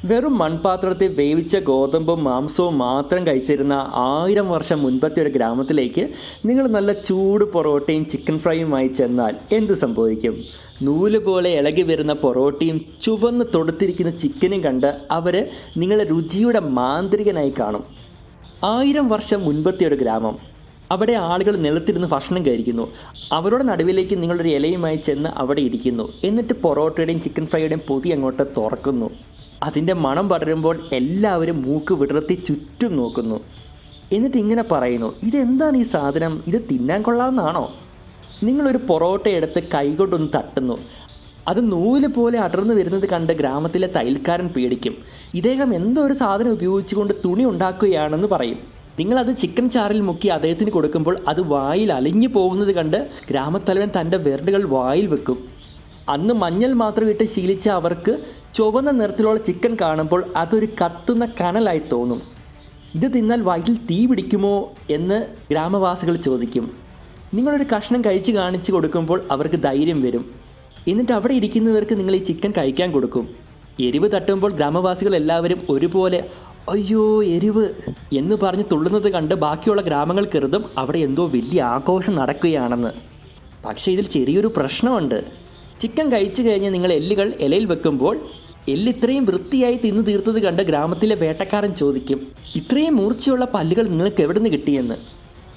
വെറും മൺപാത്രത്തിൽ വേവിച്ച ഗോതമ്പും മാംസവും മാത്രം കഴിച്ചിരുന്ന 1000 വർഷം മുൻപത്തെ ഒരു ഗ്രാമത്തിലേക്ക് നിങ്ങൾ നല്ല ചൂട് പൊറോട്ടയും ചിക്കൻ ഫ്രൈയുമായി ചെന്നാൽ എന്ത് സംഭവിക്കും? നൂല് പോലെ ഇളകി വരുന്ന പൊറോട്ടയും ചുവന്ന് തൊടുത്തിരിക്കുന്ന ചിക്കനും കണ്ട് അവർ നിങ്ങളെ രുചിയുടെ മാന്ത്രികനായി കാണും. 1000 വർഷം മുൻപത്തെ ഒരു ഗ്രാമം. അവിടെ ആളുകൾ നിലത്തിരുന്ന് ഭക്ഷണം കഴിക്കുന്നു. അവരുടെ നടുവിലേക്ക് നിങ്ങളൊരു ഇലയുമായി ചെന്ന് അവിടെ ഇരിക്കുന്നു. എന്നിട്ട് പൊറോട്ടയുടെയും ചിക്കൻ ഫ്രൈയുടെയും പൊതി അങ്ങോട്ട് തുറക്കുന്നു. അതിൻ്റെ മണം പടരുമ്പോൾ എല്ലാവരും മൂക്ക് വിടർത്തി ചുറ്റും നോക്കുന്നു. എന്നിട്ട് ഇങ്ങനെ പറയുന്നു, ഇതെന്താണ് ഈ സാധനം? ഇത് തിന്നാൻ കൊള്ളാമെന്നാണോ? നിങ്ങളൊരു പൊറോട്ട എടുത്ത് കൈകൊണ്ടൊന്ന് തട്ടുന്നു. അത് നൂല് പോലെ അടർന്നു വരുന്നത് കണ്ട് ഗ്രാമത്തിലെ തയ്യൽക്കാരൻ പേടിക്കും. ഇദ്ദേഹം എന്തോ ഒരു സാധനം ഉപയോഗിച്ചുകൊണ്ട് തുണി ഉണ്ടാക്കുകയാണെന്ന് പറയും. നിങ്ങളത് ചിക്കൻ ചാറിൽ മുക്കി അദ്ദേഹത്തിന് കൊടുക്കുമ്പോൾ അത് വായിൽ അലിഞ്ഞു പോകുന്നത് കണ്ട് ഗ്രാമത്തലവൻ തൻ്റെ വിരലുകൾ വായിൽ വെക്കും. അന്ന് മഞ്ഞൾ മാത്രം ഇട്ട് ശീലിച്ച അവർക്ക് ചുവന്ന നിറത്തിലുള്ള ചിക്കൻ കാണുമ്പോൾ അതൊരു കത്തുന്ന കനലായി തോന്നും. ഇത് തിന്നാൽ വയറ്റിൽ തീ പിടിക്കുമോ എന്ന് ഗ്രാമവാസികൾ ചോദിക്കും. നിങ്ങളൊരു കഷ്ണം കഴിച്ച് കാണിച്ചു കൊടുക്കുമ്പോൾ അവർക്ക് ധൈര്യം വരും. എന്നിട്ട് അവിടെ ഇരിക്കുന്നവർക്ക് നിങ്ങൾ ഈ ചിക്കൻ കഴിക്കാൻ കൊടുക്കും. എരിവ് തട്ടുമ്പോൾ ഗ്രാമവാസികൾ എല്ലാവരും ഒരുപോലെ അയ്യോ എരിവ് എന്ന് പറഞ്ഞ് തുള്ളുന്നത് കണ്ട് ബാക്കിയുള്ള ഗ്രാമങ്ങൾ കരുതും അവിടെ എന്തോ വലിയ ആഘോഷം നടക്കുകയാണെന്ന്. പക്ഷേ ഇതിൽ ചെറിയൊരു പ്രശ്നമുണ്ട്. ചിക്കൻ കഴിച്ചു കഴിഞ്ഞ് നിങ്ങൾ എല്ലുകൾ ഇലയിൽ വെക്കുമ്പോൾ എല്ല് ഇത്രയും വൃത്തിയായി തിന്നു തീർത്തത് കണ്ട് ഗ്രാമത്തിലെ വേട്ടക്കാരൻ ചോദിക്കും, ഇത്രയും മൂർച്ചയുള്ള പല്ലുകൾ നിങ്ങൾക്ക് എവിടെ നിന്ന് കിട്ടിയെന്ന്.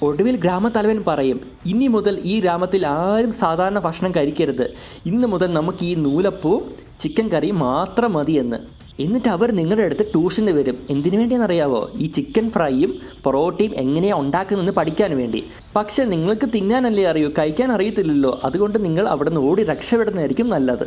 ഒടുവിൽ ഗ്രാമത്തലവൻ പറയും, ഇനി മുതൽ ഈ ഗ്രാമത്തിൽ ആരും സാധാരണ ഭക്ഷണം കഴിക്കരുത്. ഇന്ന് മുതൽ നമുക്ക് ഈ നൂലപ്പവും ചിക്കൻ കറിയും മാത്രം മതിയെന്ന്. എന്നിട്ട് അവർ നിങ്ങളുടെ അടുത്ത് ട്യൂഷന് വരും. എന്തിനു വേണ്ടിയെന്നറിയാവോ? ഈ ചിക്കൻ ഫ്രൈയും പൊറോട്ടയും എങ്ങനെയാണ് ഉണ്ടാക്കുന്നതെന്ന് പഠിക്കാൻ വേണ്ടി. പക്ഷേ നിങ്ങൾക്ക് തിന്നാനല്ലേ അറിയൂ, കഴിക്കാൻ അറിയത്തില്ലല്ലോ. അതുകൊണ്ട് നിങ്ങൾ അവിടെ നിന്ന് ഓടി രക്ഷപ്പെടുന്നതായിരിക്കും നല്ലത്.